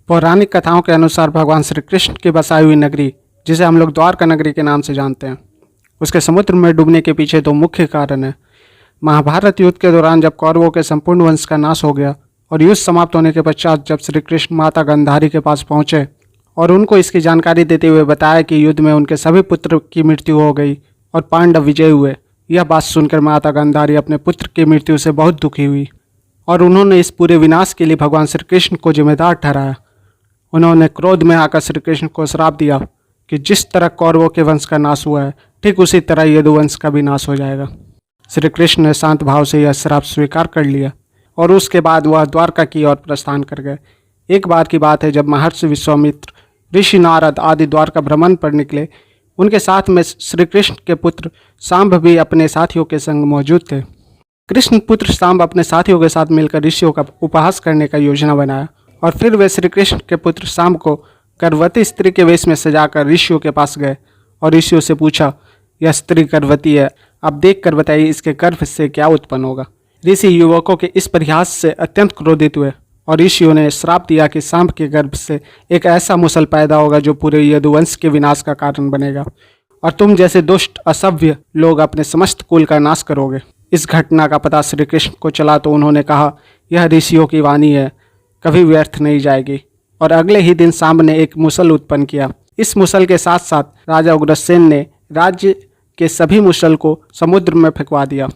पौराणिक कथाओं के अनुसार भगवान श्री कृष्ण की बसाई हुई नगरी, जिसे हम लोग द्वारका नगरी के नाम से जानते हैं, उसके समुद्र में डूबने के पीछे दो मुख्य कारण हैं। महाभारत युद्ध के दौरान जब कौरवों के संपूर्ण वंश का नाश हो गया और युद्ध समाप्त होने के पश्चात जब श्री कृष्ण माता गांधारी के पास पहुंचे और उनको इसकी जानकारी देते हुए बताया कि युद्ध में उनके सभी पुत्र की मृत्यु हो गई और पांडव विजयी हुए, यह बात सुनकर माता गांधारी अपने पुत्र की मृत्यु से बहुत दुखी हुई और उन्होंने इस पूरे विनाश के लिए भगवान श्री कृष्ण को जिम्मेदार ठहराया। उन्होंने क्रोध में आकर श्री कृष्ण को श्राप दिया कि जिस तरह कौरवों के वंश का नाश हुआ है, ठीक उसी तरह यदुवंश का भी नाश हो जाएगा। श्री कृष्ण ने शांत भाव से यह श्राप स्वीकार कर लिया और उसके बाद वह द्वारका की ओर प्रस्थान कर गए। एक बार की बात है जब महर्षि विश्वामित्र, ऋषि नारद आदि द्वारका भ्रमण पर निकले। उनके साथ में श्री कृष्ण के पुत्र सांब भी अपने साथियों के संग मौजूद थे। कृष्ण पुत्र सांब अपने साथियों के साथ मिलकर ऋषियों का उपहास करने का योजना बनाया और फिर वे श्री कृष्ण के पुत्र सांब को गर्भवती स्त्री के वेश में सजाकर ऋषियों के पास गए और ऋषियों से पूछा, यह स्त्री गर्भवती है, अब देख कर बताइए इसके गर्भ से क्या उत्पन्न होगा। ऋषि युवकों के इस परिहास से अत्यंत क्रोधित हुए और ऋषियों ने श्राप दिया कि सांब के गर्भ से एक ऐसा मुसल पैदा होगा जो पूरे यदुवंश के विनाश का कारण बनेगा और तुम जैसे दुष्ट असभ्य लोग अपने समस्त कुल का नाश करोगे। इस घटना का पता श्री कृष्ण को चला तो उन्होंने कहा, यह ऋषियों की वाणी है, कभी व्यर्थ नहीं जाएगी। और अगले ही दिन सांब ने एक मुसल उत्पन्न किया। इस मुसल के साथ साथ राजा उग्रसेन ने राज्य के सभी मुसल को समुद्र में फेंकवा दिया।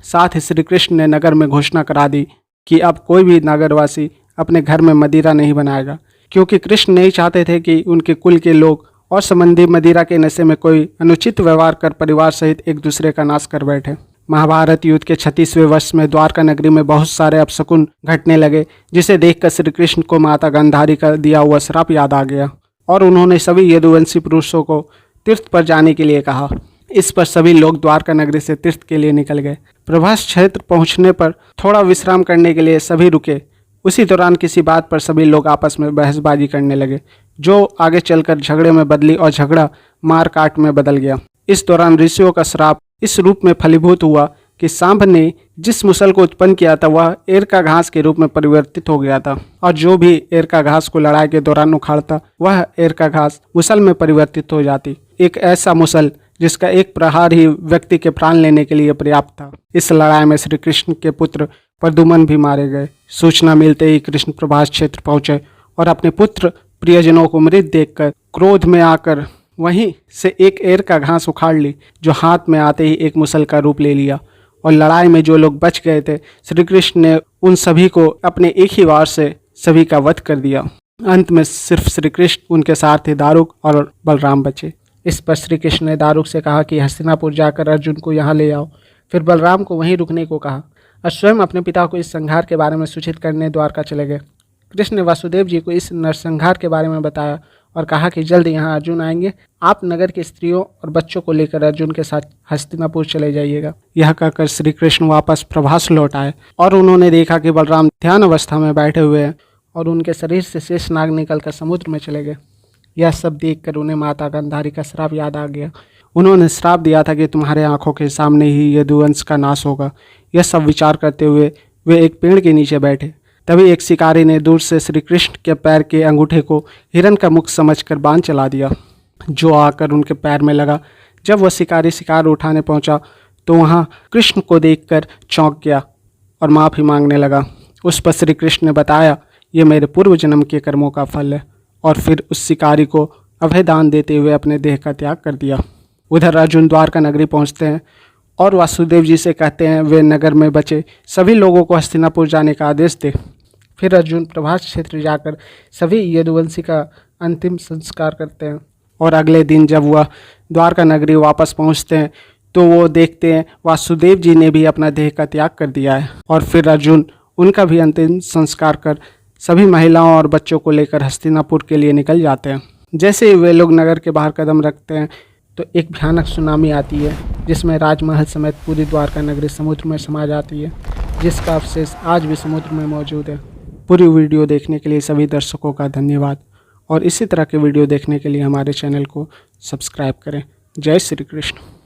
साथ ही श्री कृष्ण ने नगर में घोषणा करा दी कि अब कोई भी नगरवासी अपने घर में मदिरा नहीं बनाएगा, क्योंकि कृष्ण नहीं चाहते थे कि उनके कुल के लोग और संबंधी मदिरा के नशे में कोई अनुचित व्यवहार कर परिवार सहित एक दूसरे का नाश कर बैठे। महाभारत युद्ध के 36वें वर्ष में द्वारका नगरी में बहुत सारे अपशकुन घटने लगे, जिसे देखकर श्री कृष्ण को माता गांधारी का दिया हुआ श्राप याद आ गया और उन्होंने सभी यदुवंशी पुरुषों को तीर्थ पर जाने के लिए कहा। इस पर सभी लोग द्वारका नगरी से तीर्थ के लिए निकल गए। प्रभास क्षेत्र पहुंचने पर थोड़ा विश्राम करने के लिए सभी रुके। उसी दौरान किसी बात पर सभी लोग आपस में बहसबाजी करने लगे, जो आगे चलकर झगड़े में बदली और झगड़ा मार काट में बदल गया। इस दौरान ऋषियों का श्राप इस रूप में फलीभूत हुआ कि सांब ने जिस मुसल को उत्पन्न किया था वह एरका घास के रूप में परिवर्तित हो गया था और जो भी एरका घास को लड़ाई के दौरान उखाड़ता वह एरका घास मुसल में परिवर्तित हो जाती। एक ऐसा मुसल जिसका एक प्रहार ही व्यक्ति के प्राण लेने के लिए पर्याप्त था। इस लड़ाई में श्री कृष्ण के पुत्र प्रद्युम्न भी मारे गए। सूचना मिलते ही कृष्ण प्रभास क्षेत्र पहुंचे और अपने पुत्र प्रियजनों को मृत देखकर क्रोध में आकर वहीं से एक एर का घास उखाड़ ली, जो हाथ में आते ही एक मुसल का रूप ले लिया और लड़ाई में जो लोग बच गए थे श्री कृष्ण ने उन सभी को अपने एक ही वार से सभी का वध कर दिया। अंत में सिर्फ श्री कृष्ण, उनके सारथी दारुक और बलराम बचे। इस पर श्री कृष्ण ने दारुक से कहा कि हस्तिनापुर जाकर अर्जुन को यहाँ ले आओ। फिर बलराम को वहीं रुकने को कहा और स्वयं अपने पिता को इस संहार के बारे में सूचित करने द्वारका चले गए। कृष्ण ने वासुदेव जी को इस नरसंहार के बारे में बताया और कहा कि जल्द यहाँ अर्जुन आएंगे, आप नगर की स्त्रियों और बच्चों को लेकर अर्जुन के साथ हस्तिनापुर चले जाइएगा। यह कहकर श्री कृष्ण वापस प्रभास लौट आए और उन्होंने देखा कि बलराम ध्यान अवस्था में बैठे हुए हैं और उनके शरीर से शेष नाग निकलकर समुद्र में चले गए। यह सब देखकर उन्हें माता गांधारी का श्राप याद आ गया। उन्होंने श्राप दिया था कि तुम्हारे आंखों के सामने ही यदुवंश का नाश होगा। यह सब विचार करते हुए वे एक पेड़ के नीचे बैठे। तभी एक शिकारी ने दूर से श्री कृष्ण के पैर के अंगूठे को हिरण का मुख समझकर बाण चला दिया, जो आकर उनके पैर में लगा। जब वह शिकारी शिकार उठाने पहुंचा तो वहां कृष्ण को देखकर चौंक गया और माफ़ी मांगने लगा। उस पर श्री कृष्ण ने बताया, ये मेरे पूर्व जन्म के कर्मों का फल है, और फिर उस शिकारी को अभय दान देते हुए अपने देह का त्याग कर दिया। उधर अर्जुन द्वारका नगरी पहुंचते हैं और वासुदेव जी से कहते हैं वे नगर में बचे सभी लोगों को हस्तिनापुर जाने का आदेश दे। फिर अर्जुन प्रभास क्षेत्र जाकर सभी यदुवंशी का अंतिम संस्कार करते हैं और अगले दिन जब वह द्वारका नगरी वापस पहुंचते हैं तो वो देखते हैं वासुदेव जी ने भी अपना देह का त्याग कर दिया है और फिर अर्जुन उनका भी अंतिम संस्कार कर सभी महिलाओं और बच्चों को लेकर हस्तिनापुर के लिए निकल जाते हैं। जैसे ही वे लोग नगर के बाहर कदम रखते हैं तो एक भयानक सुनामी आती है, जिसमें राजमहल समेत पूरी द्वारका नगरी समुद्र में समा जाती है, जिसका अवशेष आज भी समुद्र में मौजूद है। पूरी वीडियो देखने के लिए सभी दर्शकों का धन्यवाद और इसी तरह के वीडियो देखने के लिए हमारे चैनल को सब्सक्राइब करें। जय श्री कृष्ण।